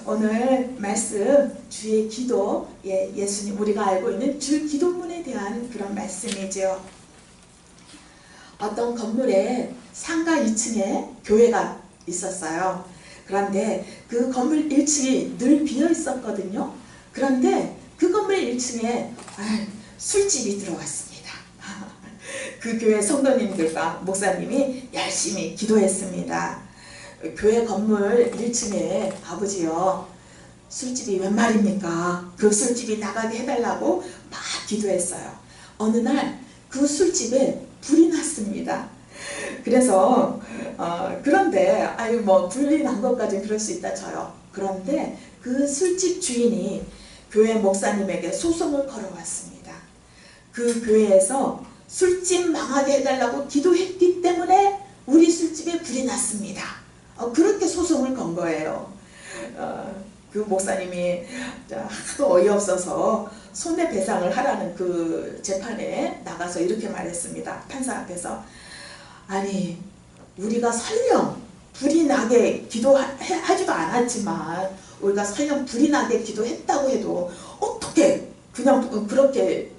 오늘 말씀 주의 기도, 예수님 우리가 알고 있는 주 기도문에 대한 그런 말씀이죠. 어떤 건물에 상가 2층에 교회가 있었어요. 그런데 그 건물 1층이 늘 비어 있었거든요. 그런데 그 건물 1층에 술집이 들어왔습니다. 그 교회 성도님들과 목사님이 열심히 기도했습니다. 교회 건물 1층에 아버지요, 술집이 웬 말입니까? 그 술집이 나가게 해달라고 막 기도했어요. 어느 날 그 술집에 불이 났습니다. 그래서 그런데 불이 난 것까지는 그럴 수 있다 쳐요. 그런데 그 술집 주인이 교회 목사님에게 소송을 걸어왔습니다. 그 교회에서 술집 망하게 해달라고 기도했기 때문에 우리 술집에 불이 났습니다. 그렇게 소송을 건 거예요. 그 목사님이 하도 어이없어서 손해배상을 하라는 그 재판에 나가서 이렇게 말했습니다. 판사 앞에서. 아니, 우리가 설령 불이 나게 기도하지도 않았지만 우리가 설령 불이 나게 기도했다고 해도 어떻게 그냥 그렇게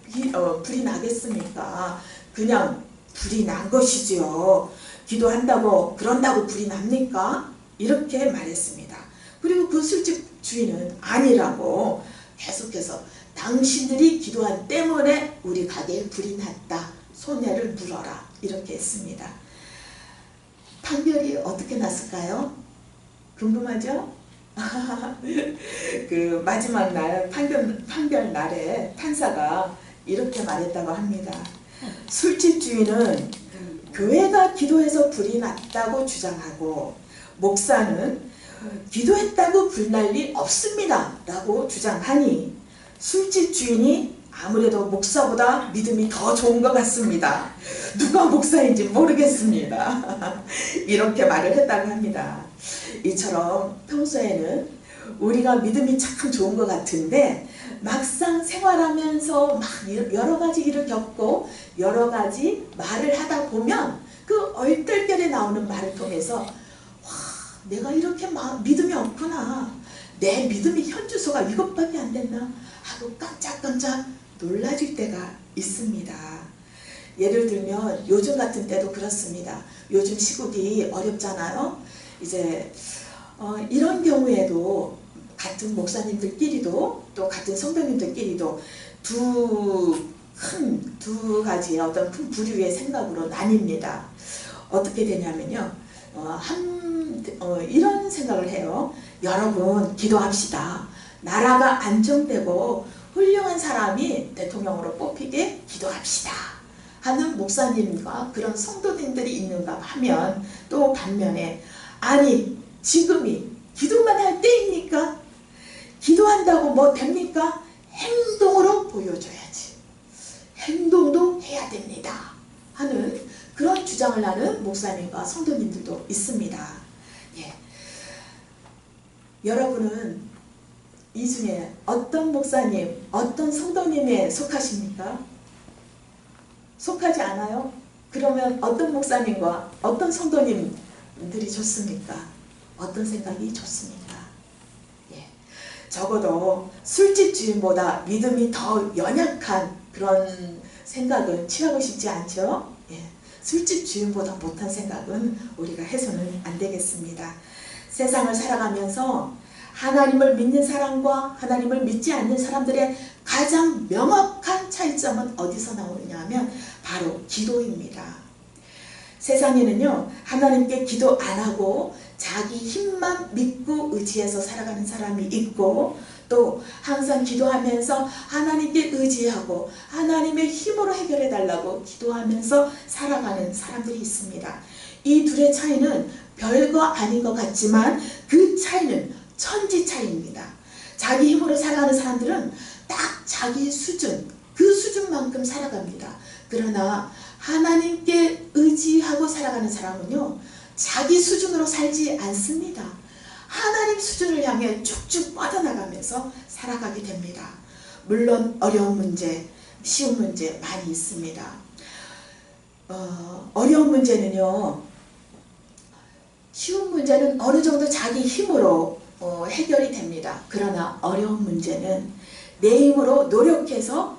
불이 나겠습니까? 그냥 불이 난 것이지요. 기도한다고 그런다고 불이 납니까? 이렇게 말했습니다. 그리고 그 술집 주인은 아니라고 계속해서 당신들이 기도한 때문에 우리 가게에 불이 났다. 손해를 물어라. 이렇게 했습니다. 판결이 어떻게 났을까요? 궁금하죠? 그 마지막 날 판결 날에 판사가 이렇게 말했다고 합니다. 술집 주인은 교회가 기도해서 불이 났다고 주장하고 목사는 기도했다고 불날 리 없습니다 라고 주장하니 술집 주인이 아무래도 목사보다 믿음이 더 좋은 것 같습니다. 누가 목사인지 모르겠습니다. 이렇게 말을 했다고 합니다. 이처럼 평소에는 우리가 믿음이 참 좋은 것 같은데 막상 생활하면서 막 여러 가지 일을 겪고 여러 가지 말을 하다 보면 그 얼떨결에 나오는 말을 통해서 와, 내가 이렇게 믿음이 없구나. 내 믿음의 현주소가 이것밖에 안 됐나 하고 깜짝깜짝 놀라질 때가 있습니다. 예를 들면 요즘 같은 때도 그렇습니다. 요즘 시국이 어렵잖아요. 이제 이런 경우에도 같은 목사님들끼리도 또 같은 성도님들끼리도 두 가지의 어떤 큰 부류의 생각으로 나뉩니다. 어떻게 되냐면요. 이런 생각을 해요. 여러분 기도합시다. 나라가 안정되고 훌륭한 사람이 대통령으로 뽑히게 기도합시다 하는 목사님과 그런 성도님들이 있는가 하면, 또 반면에 아니 지금이 기도만 할 때입니까? 기도한다고 뭐 됩니까? 행동으로 보여줘야지. 행동도 해야 됩니다 하는 그런 주장을 하는 목사님과 성도님들도 있습니다. 예. 여러분은 이 중에 어떤 목사님, 어떤 성도님에 속하십니까? 속하지 않아요? 그러면 어떤 목사님과 어떤 성도님들이 좋습니까? 어떤 생각이 좋습니까? 예. 적어도 술집 주인보다 믿음이 더 연약한 그런 생각은 취하고 싶지 않죠? 예. 술집 주인보다 못한 생각은 우리가 해서는 안 되겠습니다. 세상을 살아가면서 하나님을 믿는 사람과 하나님을 믿지 않는 사람들의 가장 명확한 차이점은 어디서 나오느냐 하면 바로 기도입니다. 세상에는요, 하나님께 기도 안 하고 자기 힘만 믿고 의지해서 살아가는 사람이 있고, 또 항상 기도하면서 하나님께 의지하고 하나님의 힘으로 해결해 달라고 기도하면서 살아가는 사람들이 있습니다. 이 둘의 차이는 별거 아닌 것 같지만 그 차이는 천지 차이입니다. 자기 힘으로 살아가는 사람들은 딱 자기 수준, 그 수준만큼 살아갑니다. 그러나 하나님께 의지하고 살아가는 사람은요, 자기 수준으로 살지 않습니다. 하나님 수준을 향해 쭉쭉 뻗어나가면서 살아가게 됩니다. 물론 어려운 문제, 쉬운 문제 많이 있습니다. 어려운 문제는요, 쉬운 문제는 어느 정도 자기 힘으로 해결이 됩니다. 그러나 어려운 문제는 내 힘으로 노력해서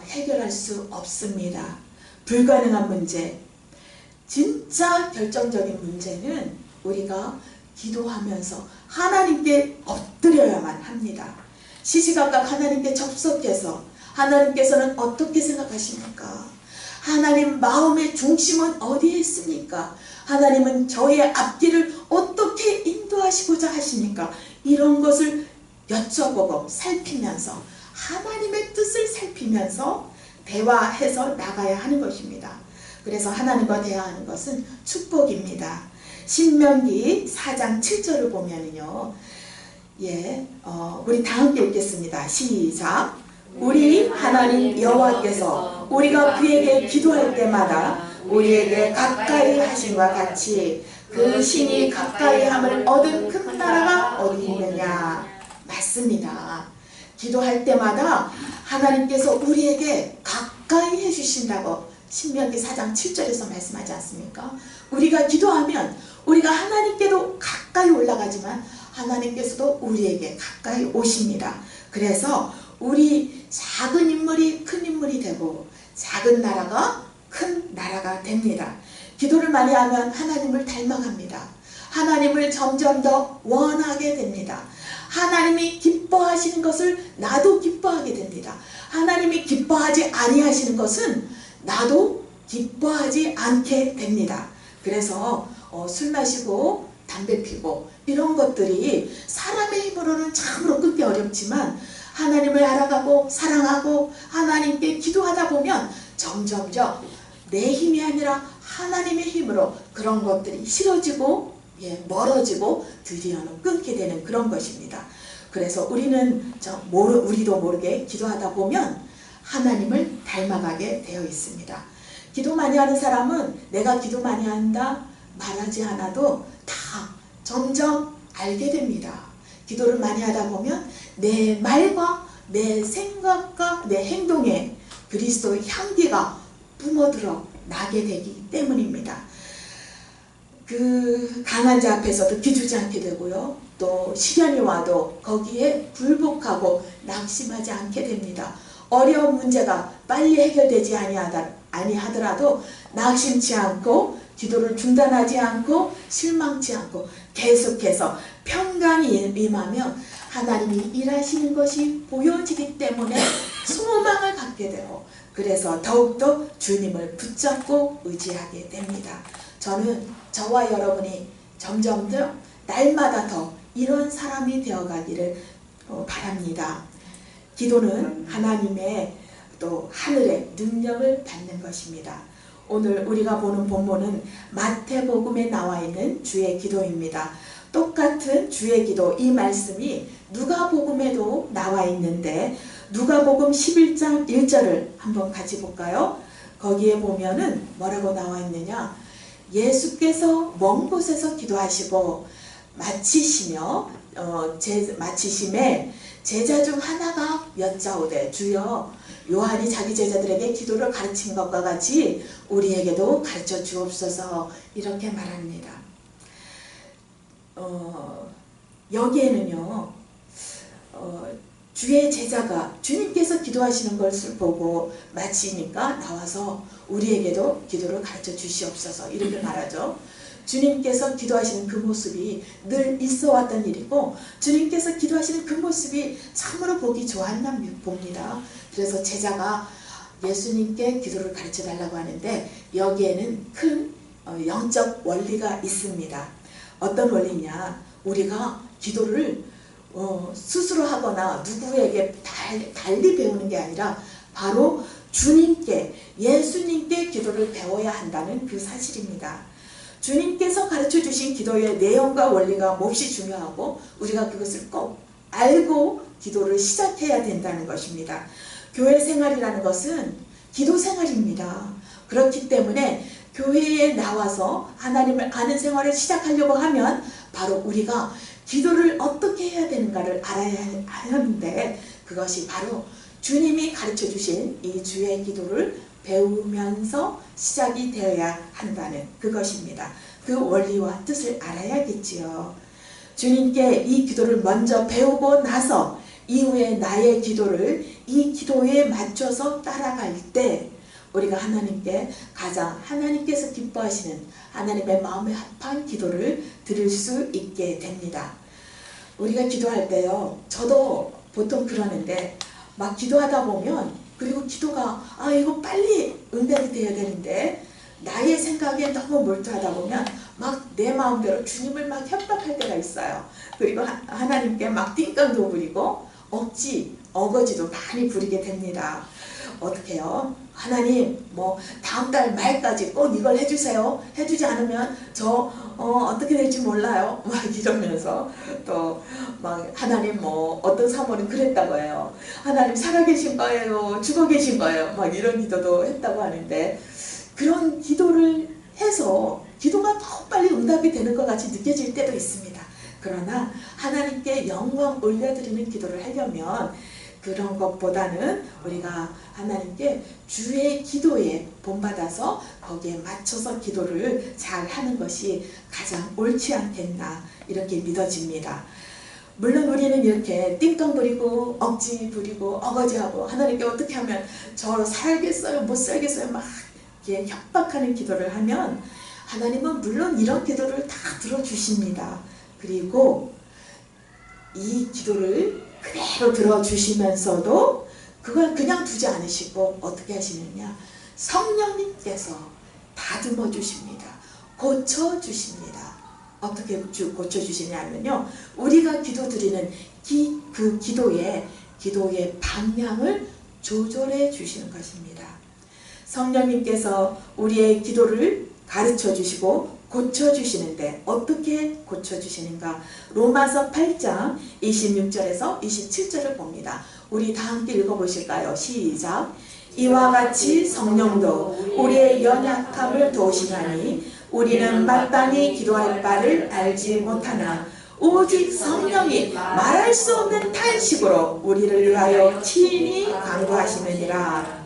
해결할 수 없습니다. 불가능한 문제, 진짜 결정적인 문제는 우리가 기도하면서 하나님께 엎드려야만 합니다. 시시각각 하나님께 접속해서 하나님께서는 어떻게 생각하십니까? 하나님 마음의 중심은 어디에 있습니까? 하나님은 저의 앞길을 어떻게 인도하시고자 하십니까? 이런 것을 여쭤보고 살피면서 하나님의 뜻을 살피면서 대화해서 나가야 하는 것입니다. 그래서 하나님과 대화하는 것은 축복입니다. 신명기 4장 7절을 보면은요, 우리 다 함께 읽겠습니다. 시작. 우리 하나님 여호와께서 우리가 그에게 기도할 때마다 우리에게 가까이 하심과 같이 그 신이 가까이 함을 얻은 큰 나라가 어디 있느냐. 맞습니다. 기도할 때마다 하나님께서 우리에게 가까이 해주신다고 신명기 4장 7절에서 말씀하지 않습니까? 우리가 기도하면 우리가 하나님께도 가까이 올라가지만 하나님께서도 우리에게 가까이 오십니다. 그래서 우리 작은 인물이 큰 인물이 되고 작은 나라가 큰 나라가 됩니다. 기도를 많이 하면 하나님을 닮아갑니다. 하나님을 점점 더 원하게 됩니다. 하나님이 기뻐하시는 것을 나도 기뻐하게 됩니다. 하나님이 기뻐하지 아니하시는 것은 나도 기뻐하지 않게 됩니다. 그래서 술 마시고 담배 피고 이런 것들이 사람의 힘으로는 참으로 끊기 어렵지만 하나님을 알아가고 사랑하고 하나님께 기도하다 보면 점점점 내 힘이 아니라 하나님의 힘으로 그런 것들이 싫어지고 멀어지고 드디어는 끊게 되는 그런 것입니다. 그래서 우리도 모르게 기도하다 보면 하나님을 닮아가게 되어 있습니다. 기도 많이 하는 사람은 내가 기도 많이 한다 말하지 않아도 다 점점 알게 됩니다. 기도를 많이 하다 보면 내 말과 내 생각과 내 행동에 그리스도의 향기가 뿜어들어 나게 되기 때문입니다. 그 강한 자 앞에서도 기두지 않게 되고요. 또 시련이 와도 거기에 굴복하고 낙심하지 않게 됩니다. 어려운 문제가 빨리 해결되지 아니하더라도 낙심치 않고 기도를 중단하지 않고 실망치 않고 계속해서 평강이 임하면 하나님이 일하시는 것이 보여지기 때문에 소망을 갖게 되고 그래서 더욱더 주님을 붙잡고 의지하게 됩니다. 저는 저와 여러분이 점점 더 날마다 더 이런 사람이 되어가기를 바랍니다. 기도는 하나님의 또 하늘의 능력을 받는 것입니다. 오늘 우리가 보는 본문은 마태복음에 나와 있는 주의 기도입니다. 똑같은 주의 기도 이 말씀이 누가복음에도 나와 있는데 누가복음 11장 1절을 한번 같이 볼까요? 거기에 보면은 뭐라고 나와 있느냐? 예수께서 먼 곳에서 기도하시고 마치심에 제자 중 하나가 여짜오되 주여 요한이 자기 제자들에게 기도를 가르친 것과 같이 우리에게도 가르쳐 주옵소서 이렇게 말합니다. 여기에는요 주의 제자가 주님께서 기도하시는 것을 보고 마치니까 나와서 우리에게도 기도를 가르쳐 주시옵소서 이렇게 말하죠. 주님께서 기도하시는 그 모습이 늘 있어 왔던 일이고 주님께서 기도하시는 그 모습이 참으로 보기 좋았나 봅니다. 그래서 제자가 예수님께 기도를 가르쳐 달라고 하는데 여기에는 큰 영적 원리가 있습니다. 어떤 원리냐? 우리가 기도를 스스로 하거나 누구에게 달리 배우는 게 아니라 바로 주님께 예수님께 기도를 배워야 한다는 그 사실입니다. 주님께서 가르쳐 주신 기도의 내용과 원리가 몹시 중요하고 우리가 그것을 꼭 알고 기도를 시작해야 된다는 것입니다. 교회 생활이라는 것은 기도 생활입니다. 그렇기 때문에 교회에 나와서 하나님을 아는 생활을 시작하려고 하면 바로 우리가 기도를 어떻게 해야 되는가를 알아야 하는데 그것이 바로 주님이 가르쳐 주신 이 주의 기도를 배우면서 시작이 되어야 한다는 그것입니다. 그 원리와 뜻을 알아야겠지요. 주님께 이 기도를 먼저 배우고 나서 이후에 나의 기도를 이 기도에 맞춰서 따라갈 때 우리가 하나님께 가장 하나님께서 기뻐하시는 하나님의 마음에 합한 기도를 드릴 수 있게 됩니다. 우리가 기도할 때요, 저도 보통 그러는데 막 기도하다 보면, 그리고 기도가 이거 빨리 응답이 돼야 되는데 나의 생각에 너무 몰두하다 보면 막 내 마음대로 주님을 막 협박할 때가 있어요. 그리고 하나님께 막 띵깡도 부리고 어거지도 많이 부리게 됩니다. 어떻게 해요? 하나님 다음 달 말까지 꼭 이걸 해주세요. 해주지 않으면 저 어떻게 될지 몰라요. 막 이러면서 또 막 하나님 어떤 사모는 그랬다고 해요. 하나님 살아계신 거예요? 죽어 계신 거예요? 막 이런 기도도 했다고 하는데, 그런 기도를 해서 기도가 더 빨리 응답이 되는 것 같이 느껴질 때도 있습니다. 그러나 하나님께 영광 올려드리는 기도를 하려면 그런 것보다는 우리가 하나님께 주의 기도에 본받아서 거기에 맞춰서 기도를 잘 하는 것이 가장 옳지 않겠나 이렇게 믿어집니다. 물론 우리는 이렇게 띵깡 부리고 억지 부리고 어거지하고 하나님께 어떻게 하면 저 살겠어요 못 살겠어요 막 이렇게 협박하는 기도를 하면 하나님은 물론 이런 기도를 다 들어주십니다. 그리고 이 기도를 그대로 들어주시면서도 그걸 그냥 두지 않으시고 어떻게 하시느냐, 성령님께서 다듬어 주십니다. 고쳐주십니다. 어떻게 고쳐주시냐면요, 우리가 기도드리는 그 기도의 방향을 조절해 주시는 것입니다. 성령님께서 우리의 기도를 가르쳐 주시고 고쳐주시는데 어떻게 고쳐주시는가? 로마서 8장 26절에서 27절을 봅니다. 우리 다 함께 읽어보실까요? 시작! 이와 같이 성령도 우리의 연약함을 도우시나니 우리는 마땅히 기도할 바를 알지 못하나 오직 성령이 말할 수 없는 탄식으로 우리를 위하여 친히 간구하시느니라.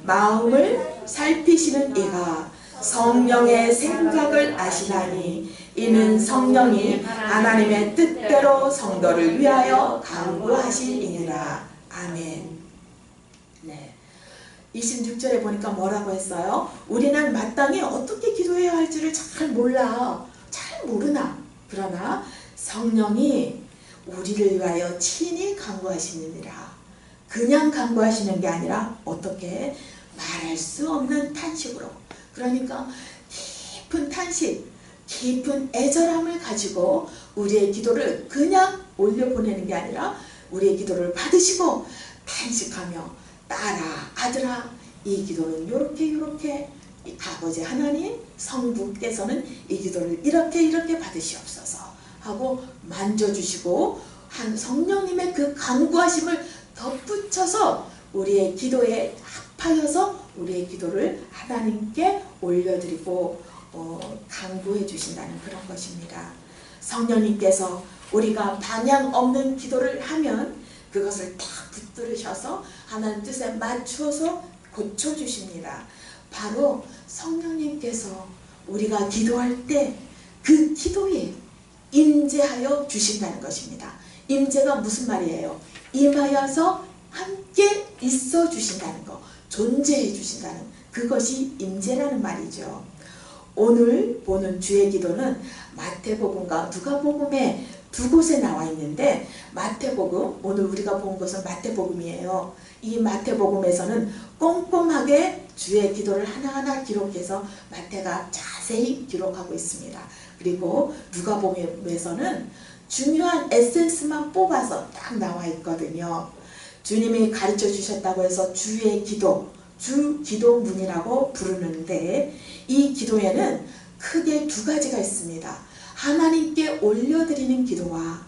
마음을 살피시는 이가 성령의 생각을 아시나니 이는 성령이 하나님의 뜻대로 성도를 위하여 간구하시니라. 아멘. 네. 26절에 보니까 뭐라고 했어요? 우리는 마땅히 어떻게 기도해야 할지를 잘 몰라. 잘 모르나. 그러나 성령이 우리를 위하여 친히 간구하시느니라. 그냥 간구하시는 게 아니라 어떻게? 말할 수 없는 탄식으로. 그러니까 깊은 탄식, 깊은 애절함을 가지고 우리의 기도를 그냥 올려보내는 게 아니라 우리의 기도를 받으시고 탄식하며 딸아 아들아 이 기도는 요렇게 아버지 하나님 성부께서는 이 기도를 이렇게 받으시옵소서 하고 만져주시고 한 성령님의 그 간구하심을 덧붙여서 우리의 기도에 합하여서 우리의 기도를 하나님께 올려드리고 간구해 주신다는 그런 것입니다. 성령님께서 우리가 방향 없는 기도를 하면 그것을 다 붙들으셔서 하나님 뜻에 맞추어서 고쳐주십니다. 바로 성령님께서 우리가 기도할 때 그 기도에 임재하여 주신다는 것입니다. 임재가 무슨 말이에요? 임하여서 함께 있어 주신다는 것, 존재해 주신다는 그것이 임재라는 말이죠. 오늘 보는 주의 기도는 마태복음과 누가복음에 두 곳에 나와 있는데, 마태복음, 오늘 우리가 본 것은 마태복음이에요. 이 마태복음에서는 꼼꼼하게 주의 기도를 하나하나 기록해서 마태가 자세히 기록하고 있습니다. 그리고 누가복음에서는 중요한 에센스만 뽑아서 딱 나와 있거든요. 주님이 가르쳐 주셨다고 해서 주의 기도, 주 기도문이라고 부르는데, 이 기도에는 크게 두 가지가 있습니다. 하나님께 올려드리는 기도와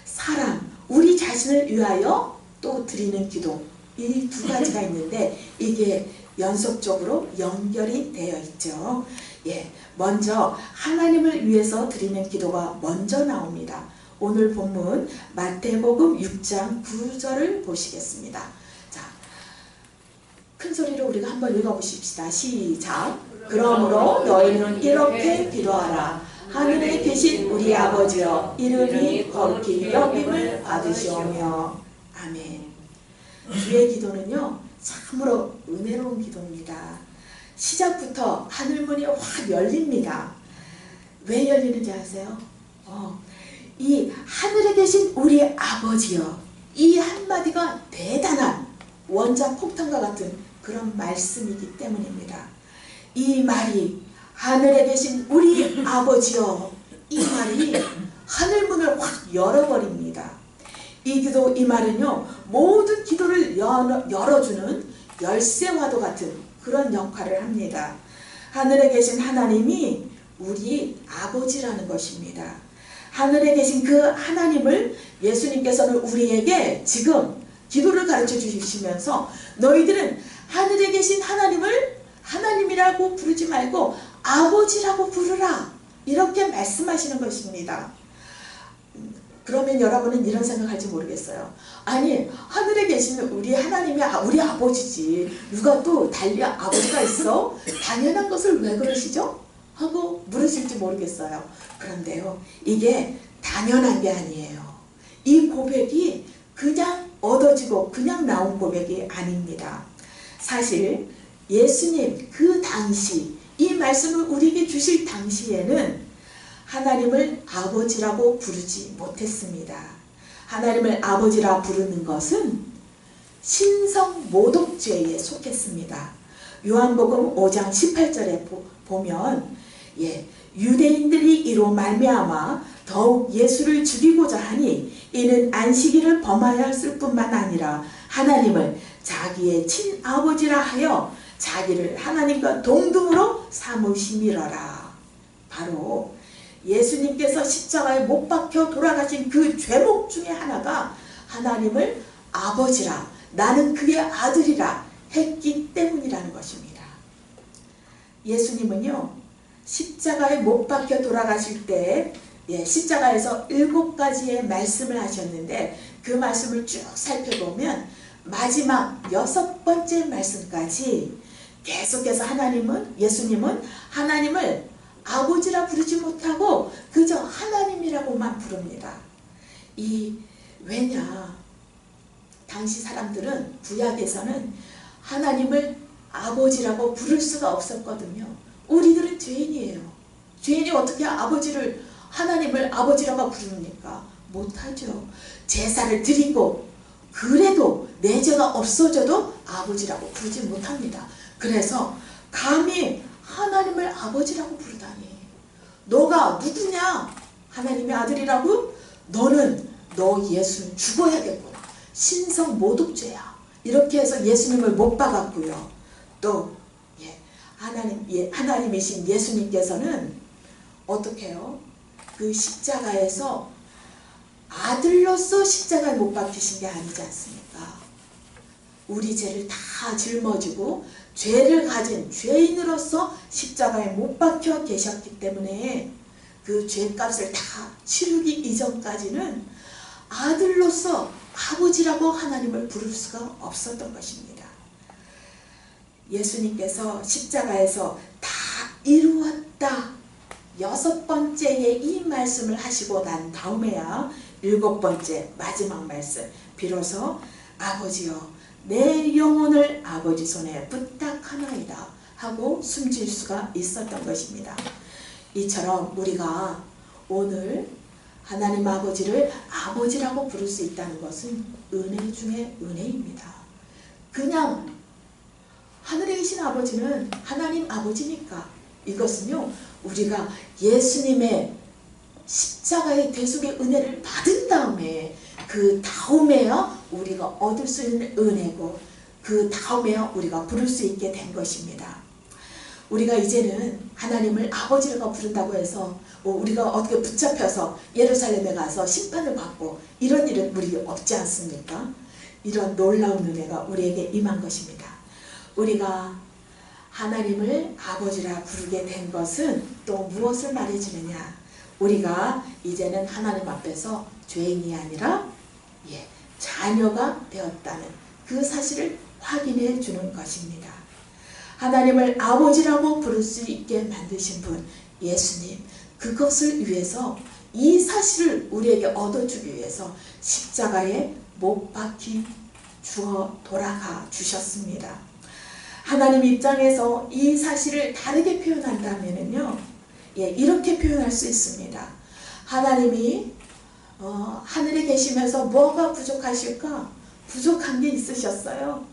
사람, 우리 자신을 위하여 또 드리는 기도, 이 두 가지가 있는데 이게 연속적으로 연결이 되어 있죠. 먼저 하나님을 위해서 드리는 기도가 먼저 나옵니다. 오늘 본문 마태복음 6장 9절을 보시겠습니다. 자, 큰 소리로 우리가 한번 읽어보십시다. 시작! 그러므로 너희는 이렇게 기도하라. 하늘에 계신 우리 아버지여 이름이 거룩히 여김을 받으시오며. 아멘. 주의 기도는요 참으로 은혜로운 기도입니다. 시작부터 하늘문이 확 열립니다. 왜 열리는지 아세요? 이 하늘에 계신 우리 아버지여, 이 한마디가 대단한 원자 폭탄과 같은 그런 말씀이기 때문입니다. 이 말이 하늘에 계신 우리 아버지여, 이 말이 하늘문을 확 열어버립니다. 이 기도, 이 말은요 모든 기도를 열어주는 열쇠와도 같은 그런 역할을 합니다. 하늘에 계신 하나님이 우리 아버지라는 것입니다. 하늘에 계신 그 하나님을 예수님께서는 우리에게 지금 기도를 가르쳐 주시면서 너희들은 하늘에 계신 하나님을 하나님이라고 부르지 말고 아버지라고 부르라, 이렇게 말씀하시는 것입니다. 그러면 여러분은 이런 생각할지 모르겠어요. 아니 하늘에 계시는 우리 하나님이 우리 아버지지 누가 또 달리 아버지가 있어? 당연한 것을 왜 그러시죠? 하고 물으실지 모르겠어요. 그런데요 이게 당연한 게 아니에요. 이 고백이 그냥 얻어지고 그냥 나온 고백이 아닙니다. 사실 예수님 그 당시 이 말씀을 우리에게 주실 당시에는 하나님을 아버지라고 부르지 못했습니다. 하나님을 아버지라 부르는 것은 신성모독죄에 속했습니다. 요한복음 5장 18절에 보면 유대인들이 이로 말미암아 더욱 예수를 죽이고자 하니 이는 안식일을 범하였을 뿐만 아니라 하나님을 자기의 친아버지라 하여 자기를 하나님과 동등으로 삼으심이러라. 바로 예수님께서 십자가에 못 박혀 돌아가신 그 죄목 중에 하나가 하나님을 아버지라, 나는 그의 아들이라 했기 때문이라는 것입니다. 예수님은요 십자가에 못 박혀 돌아가실 때 십자가에서 7가지의 말씀을 하셨는데 그 말씀을 쭉 살펴보면 마지막 6번째 말씀까지 계속해서 예수님은 하나님을 아버지라 부르지 못하고 그저 하나님이라고만 부릅니다. 왜냐, 당시 사람들은 구약에서는 하나님을 아버지라고 부를 수가 없었거든요. 우리들은 죄인이에요. 죄인이 어떻게 하나님을 아버지라고 부릅니까? 못하죠. 제사를 드리고 그래도 내 죄가 없어져도 아버지라고 부르지 못합니다. 그래서 감히 하나님을 아버지라고 부르다니, 너가 누구냐? 하나님의 아들이라고? 너 예수는 죽어야겠구나. 신성모독죄야. 이렇게 해서 예수님을 못 박았고요. 또 하나님이신 예수님께서는 어떻게 해요? 그 십자가에서 아들로서 십자가에 못 박히신 게 아니지 않습니까? 우리 죄를 다 짊어지고 죄를 가진 죄인으로서 십자가에 못 박혀 계셨기 때문에 그 죄값을 다 치르기 이전까지는 아들로서 아버지라고 하나님을 부를 수가 없었던 것입니다. 예수님께서 십자가에서 다 이루었다 6번째의 이 말씀을 하시고 난 다음에야 7번째 마지막 말씀, 비로소 아버지여 내 영혼을 아버지 손에 부탁하나이다 하고 숨질 수가 있었던 것입니다. 이처럼 우리가 오늘 하나님 아버지를 아버지라고 부를 수 있다는 것은 은혜 중에 은혜입니다. 그냥 하늘에 계신 아버지는 하나님 아버지니까, 이것은요 우리가 예수님의 십자가의 대속의 은혜를 받은 다음에 그 다음에야 우리가 얻을 수 있는 은혜고 그 다음에야 우리가 부를 수 있게 된 것입니다. 우리가 이제는 하나님을 아버지라고 부른다고 해서 우리가 어떻게 붙잡혀서 예루살렘에 가서 심판을 받고 이런 일은 우리 없지 않습니까? 이런 놀라운 은혜가 우리에게 임한 것입니다. 우리가 하나님을 아버지라 부르게 된 것은 또 무엇을 말해주느냐? 우리가 이제는 하나님 앞에서 죄인이 아니라 자녀가 되었다는 그 사실을 확인해 주는 것입니다. 하나님을 아버지라고 부를 수 있게 만드신 분 예수님, 그것을 위해서 이 사실을 우리에게 얻어주기 위해서 십자가에 못 박히 죽어 돌아가 주셨습니다. 하나님 입장에서 이 사실을 다르게 표현한다면요, 이렇게 표현할 수 있습니다. 하나님이 하늘에 계시면서 뭐가 부족하실까? 부족한 게 있으셨어요.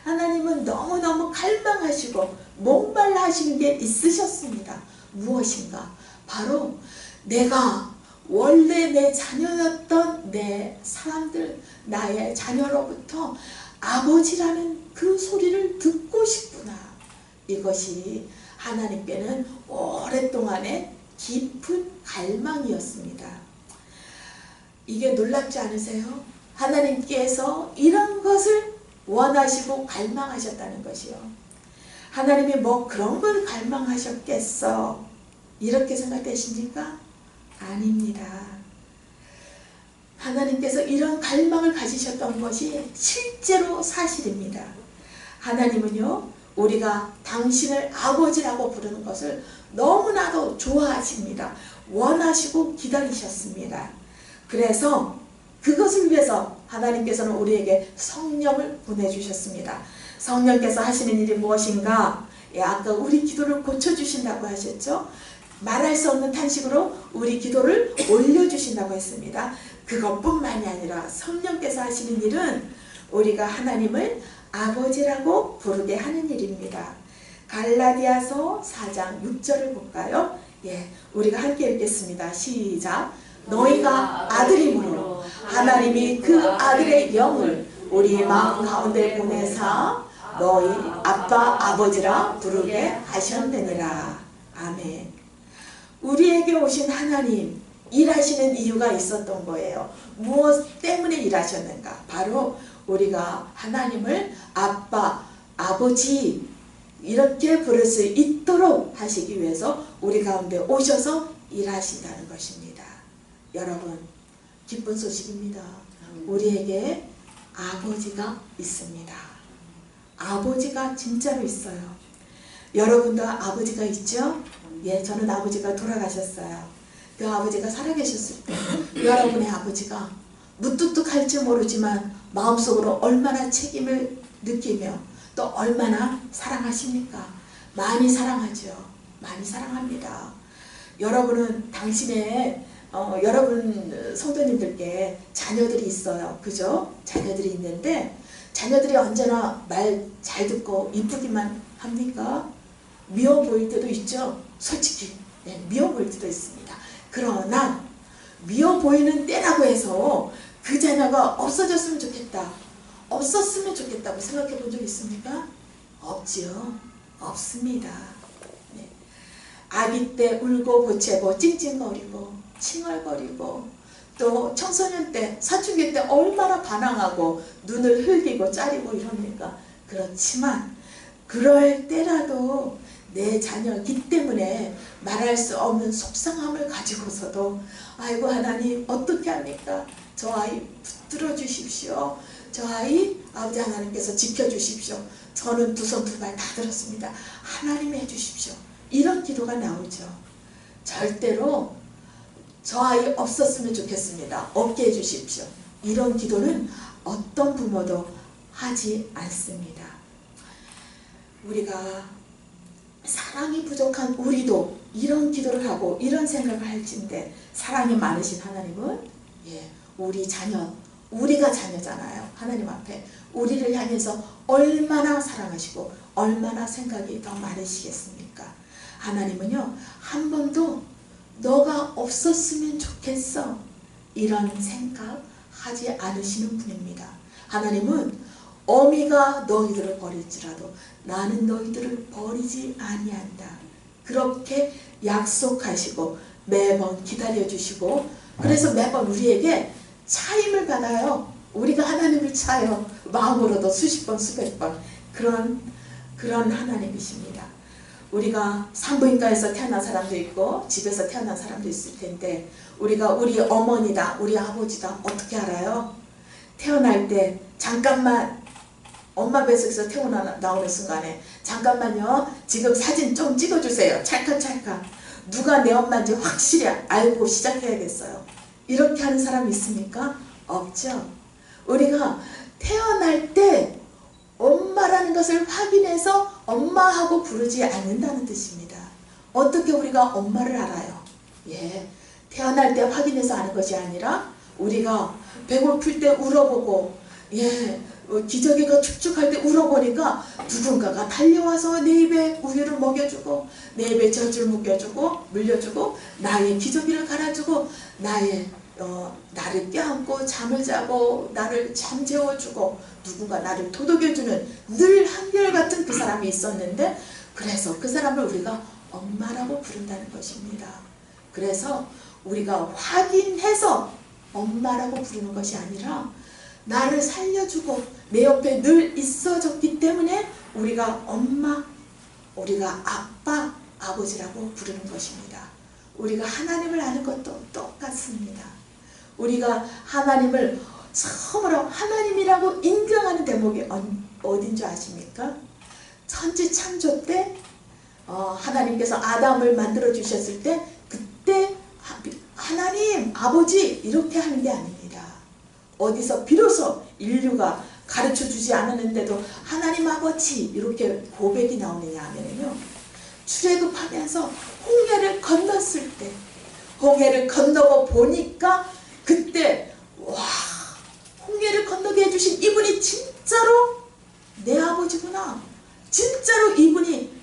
하나님은 너무너무 갈망하시고 목말라 하시는 게 있으셨습니다. 무엇인가? 바로 내가 원래 내 자녀였던 내 사람들, 나의 자녀로부터 아버지라는 그 소리를 듣고 싶구나. 이것이 하나님께는 오랫동안의 깊은 갈망이었습니다. 이게 놀랍지 않으세요? 하나님께서 이런 것을 원하시고 갈망하셨다는 것이요. 하나님이 뭐 그런 걸 갈망하셨겠어? 이렇게 생각되십니까? 아닙니다. 하나님께서 이런 갈망을 가지셨던 것이 실제로 사실입니다. 하나님은요, 우리가 당신을 아버지라고 부르는 것을 너무나도 좋아하십니다. 원하시고 기다리셨습니다. 그래서 그것을 위해서 하나님께서는 우리에게 성령을 보내주셨습니다. 성령께서 하시는 일이 무엇인가? 아까 우리 기도를 고쳐주신다고 하셨죠? 말할 수 없는 탄식으로 우리 기도를 올려주신다고 했습니다. 그것뿐만이 아니라 성령께서 하시는 일은 우리가 하나님을 아버지라고 부르게 하는 일입니다. 갈라디아서 4장 6절을 볼까요? 우리가 함께 읽겠습니다. 시작. 너희가 아들이므로 하나님이 그 아들의 영을 우리 마음 가운데 보내사 너희 아빠 아버지라 부르게 하셨느니라. 아멘. 우리에게 오신 하나님, 일하시는 이유가 있었던 거예요. 무엇 때문에 일하셨는가? 바로 우리가 하나님을 아빠, 아버지 이렇게 부를 수 있도록 하시기 위해서 우리 가운데 오셔서 일하신다는 것입니다. 여러분, 기쁜 소식입니다. 우리에게 아버지가 있습니다. 아버지가 진짜로 있어요. 여러분도 아버지가 있죠? 저는 아버지가 돌아가셨어요. 그 아버지가 살아계셨을 때 여러분의 아버지가 무뚝뚝할지 모르지만 마음속으로 얼마나 책임을 느끼며 또 얼마나 사랑하십니까? 많이 사랑하죠. 많이 사랑합니다. 여러분은 당신의 여러분 성도님들께 자녀들이 있어요. 그죠? 자녀들이 있는데 자녀들이 언제나 말 잘 듣고 이쁘기만 합니까? 미워 보일 때도 있죠. 솔직히 미워 보일 때도 있습니다. 그러나 미워 보이는 때라고 해서 그 자녀가 없어졌으면 좋겠다, 없었으면 좋겠다고 생각해 본 적 있습니까? 없지요. 없습니다. 아기 때 울고 보채고 찡찡거리고 칭얼거리고 또 청소년 때 사춘기 때 얼마나 반항하고 눈을 흘기고 짜리고 이럽니까? 그렇지만 그럴 때라도 내 자녀이기 때문에 말할 수 없는 속상함을 가지고서도 아이고 하나님 어떻게 합니까? 저 아이 붙들어 주십시오. 저 아이 아버지 하나님께서 지켜주십시오. 저는 두 손 두 발 다 들었습니다. 하나님 해주십시오. 이런 기도가 나오죠. 절대로 저 아이 없었으면 좋겠습니다. 없게 해주십시오. 이런 기도는 어떤 부모도 하지 않습니다. 우리가 사랑이 부족한 우리도 이런 기도를 하고 이런 생각을 할진데 사랑이 많으신 하나님은 우리 자녀, 우리가 자녀잖아요. 하나님 앞에 우리를 향해서 얼마나 사랑하시고 얼마나 생각이 더 많으시겠습니까? 하나님은요, 한 번도 너가 없었으면 좋겠어 이런 생각하지 않으시는 분입니다. 하나님은 어미가 너희들을 버릴지라도 나는 너희들을 버리지 아니한다. 그렇게 약속하시고 매번 기다려주시고 그래서 매번 우리에게 차임을 받아요. 우리가 하나님을 차요. 마음으로도 수십 번 수백 번. 그런 하나님이십니다. 우리가 산부인과에서 태어난 사람도 있고 집에서 태어난 사람도 있을 텐데 우리가 우리 어머니다 우리 아버지다 어떻게 알아요? 태어날 때 잠깐만 엄마 뱃속에서 나오는 순간에 잠깐만요 지금 사진 좀 찍어주세요. 찰칵찰칵 누가 내 엄마인지 확실히 알고 시작해야겠어요. 이렇게 하는 사람이 있습니까? 없죠. 우리가 태어날 때 엄마라는 것을 확인해서 엄마하고 부르지 않는다는 뜻입니다. 어떻게 우리가 엄마를 알아요? 예, 태어날 때 확인해서 아는 것이 아니라 우리가 배고플 때 울어보고, 예, 기저귀가 축축할 때 울어보니까 누군가가 달려와서 내 입에 우유를 먹여주고 내 입에 젖을 물려주고 나의 기저귀를 갈아주고 나를 껴안고 잠을 자고 나를 잠재워주고 누군가 나를 도독여주는 늘 한결같은 그 사람이 있었는데, 그래서 그 사람을 우리가 엄마라고 부른다는 것입니다. 그래서 우리가 확인해서 엄마라고 부르는 것이 아니라 나를 살려주고 내 옆에 늘 있어줬기 때문에 우리가 엄마, 우리가 아빠, 아버지라고 부르는 것입니다. 우리가 하나님을 아는 것도 똑같습니다. 우리가 하나님을 처음으로 하나님이라고 인정하는 대목이 어딘 줄 아십니까? 천지 창조 때 하나님께서 아담을 만들어 주셨을 때 그때 하나님 아버지 이렇게 하는 게 아닙니다. 어디서 비로소 인류가 가르쳐 주지 않았는데도 하나님 아버지 이렇게 고백이 나오느냐 하면요, 출애굽하면서 홍해를 건넜을 때, 홍해를 건너고 보니까 그때 와, 홍해를 건너게 해주신 이분이 진짜로 내 아버지구나, 진짜로 이분이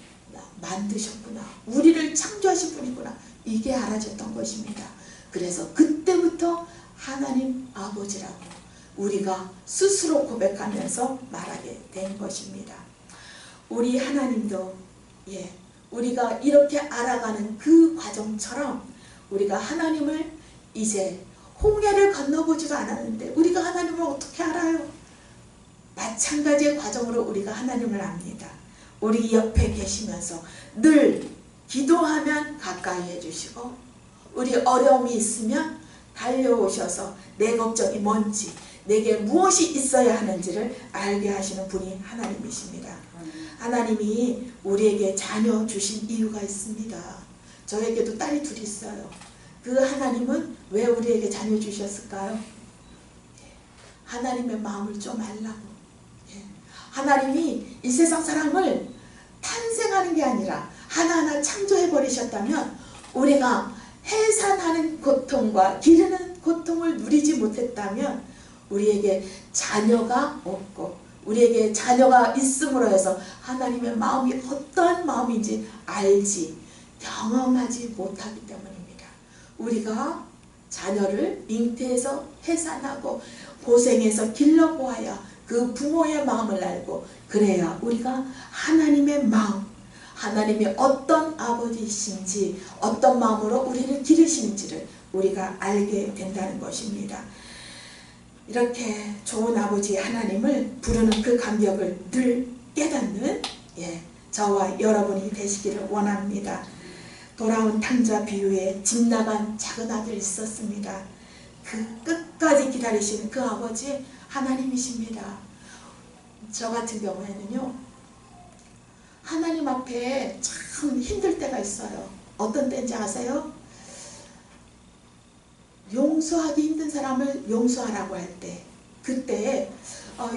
만드셨구나, 우리를 창조하신 분이구나, 이게 알아졌던 것입니다. 그래서 그때부터 하나님 아버지라고 우리가 스스로 고백하면서 말하게 된 것입니다. 우리 하나님도 우리가 이렇게 알아가는 그 과정처럼 우리가 하나님을 이제 홍해를 건너보지도 않았는데 우리가 하나님을 어떻게 알아요? 마찬가지의 과정으로 우리가 하나님을 압니다. 우리 옆에 계시면서 늘 기도하면 가까이 해주시고, 우리 어려움이 있으면 달려오셔서 내 걱정이 뭔지, 내게 무엇이 있어야 하는지를 알게 하시는 분이 하나님이십니다. 하나님이 우리에게 자녀 주신 이유가 있습니다. 저에게도 딸이 둘이 있어요. 그 하나님은 왜 우리에게 자녀 주셨을까요? 하나님의 마음을 좀 알라고. 하나님이 이 세상 사람을 탄생하는 게 아니라 하나하나 창조해 버리셨다면 우리가 해산하는 고통과 기르는 고통을 누리지 못했다면 우리에게 자녀가 없고, 우리에게 자녀가 있음으로 해서 하나님의 마음이 어떠한 마음인지 알지, 경험하지 못하기 때문입니다. 우리가 자녀를 잉태해서 해산하고 고생해서 길러보아야 그 부모의 마음을 알고, 그래야 우리가 하나님의 마음, 하나님이 어떤 아버지이신지, 어떤 마음으로 우리를 기르시는지를 우리가 알게 된다는 것입니다. 이렇게 좋은 아버지 하나님을 부르는 그 감격을 늘 깨닫는 저와 여러분이 되시기를 원합니다. 돌아온 탕자 비유에 집 나간 작은 아들이 있었습니다. 그 끝까지 기다리시는 그 아버지 하나님이십니다. 저 같은 경우에는요, 하나님 앞에 참 힘들 때가 있어요. 어떤 때인지 아세요? 용서하기 힘든 사람을 용서하라고 할 때, 그때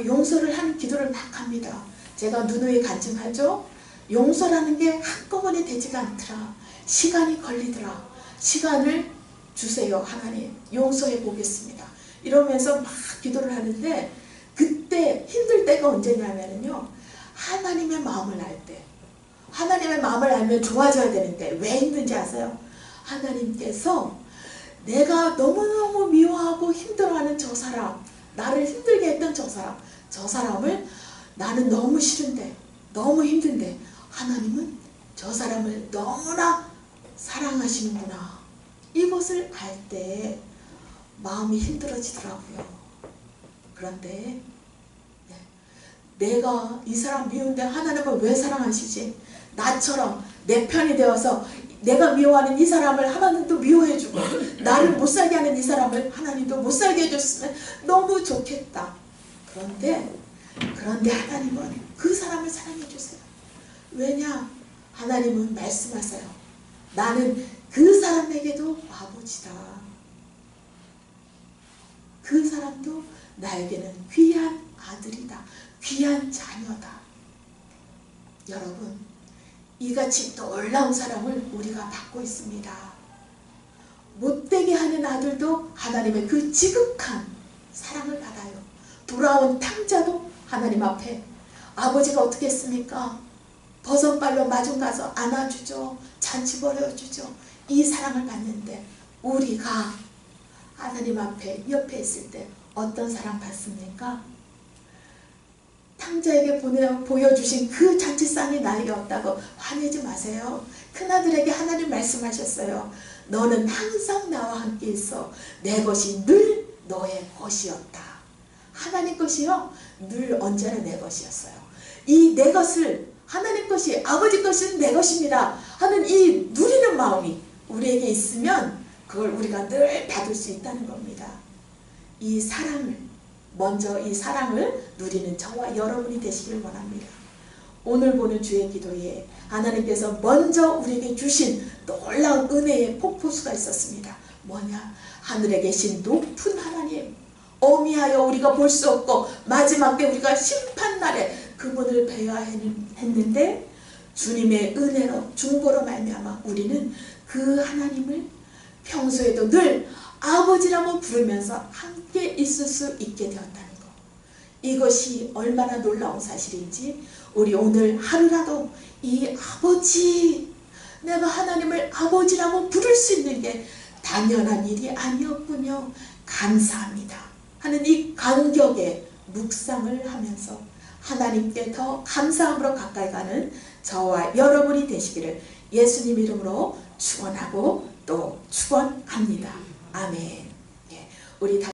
용서를 하는 기도를 막 합니다. 제가 누누이 간증하죠. 용서라는 게 한꺼번에 되지가 않더라. 시간이 걸리더라. 시간을 주세요. 하나님 용서해 보겠습니다. 이러면서 막 기도를 하는데, 그때 힘들 때가 언제냐면요, 하나님의 마음을 알 때. 하나님의 마음을 알면 좋아져야 되는데 왜 힘든지 아세요? 하나님께서 내가 너무너무 미워하고 힘들어하는 저 사람, 나를 힘들게 했던 저 사람을 나는 너무 싫은데, 너무 힘든데 하나님은 저 사람을 너무나 사랑하시는구나, 이것을 알 때 마음이 힘들어지더라고요. 그런데 내가 이 사람 미운데 하나님은 왜 사랑하시지? 나처럼 내 편이 되어서 내가 미워하는 이 사람을 하나님도 미워해주고, 나를 못살게 하는 이 사람을 하나님도 못살게 해줬으면 너무 좋겠다. 그런데 하나님은 그 사람을 사랑해 주세요. 왜냐? 하나님은 말씀하세요. 나는 그 사람에게도 아버지다. 그 사람도 나에게는 귀한 아들이다. 귀한 자녀다. 여러분, 이같이 놀라운 사랑을 우리가 받고 있습니다. 못되게 하는 아들도 하나님의 그 지극한 사랑을 받아요. 돌아온 탕자도 하나님 앞에 아버지가 어떻게 했습니까? 버선발로 마중 가서 안아주죠. 잔치 벌여주죠. 이 사랑을 받는데 우리가 하나님 앞에 옆에 있을 때 어떤 사랑 받습니까? 탕자에게 보여주신 그 잔치상이 나에게 없다고 화내지 마세요. 큰아들에게 하나님 말씀하셨어요. 너는 항상 나와 함께 있어. 내 것이 늘 너의 것이었다. 하나님 것이요, 늘 언제나 내 것이었어요. 이 내 것을, 하나님 것이, 아버지 것은 내 것입니다 하는 이 누리는 마음이 우리에게 있으면 그걸 우리가 늘 받을 수 있다는 겁니다. 이 사랑을, 먼저 이 사랑을 누리는 저와 여러분이 되시길 원합니다. 오늘 보는 주의 기도에 하나님께서 먼저 우리에게 주신 놀라운 은혜의 폭포수가 있었습니다. 뭐냐? 하늘에 계신 높은 하나님, 어미하여 우리가 볼 수 없고 마지막 때 우리가 심판날에 그분을 뵈야 했는데 주님의 은혜로 중보로 말미암아 우리는 그 하나님을 평소에도 늘 아버지라고 부르면서 함께 있을 수 있게 되었다는 것. 이것이 얼마나 놀라운 사실인지 우리 오늘 하루라도 이 아버지, 내가 하나님을 아버지라고 부를 수 있는 게 당연한 일이 아니었군요. 감사합니다 하는 이 간격의 묵상을 하면서 하나님께 더 감사함으로 가까이 가는 저와 여러분이 되시기를 예수님 이름으로 축원하고 또 축원합니다. 아멘. 예, 우리 다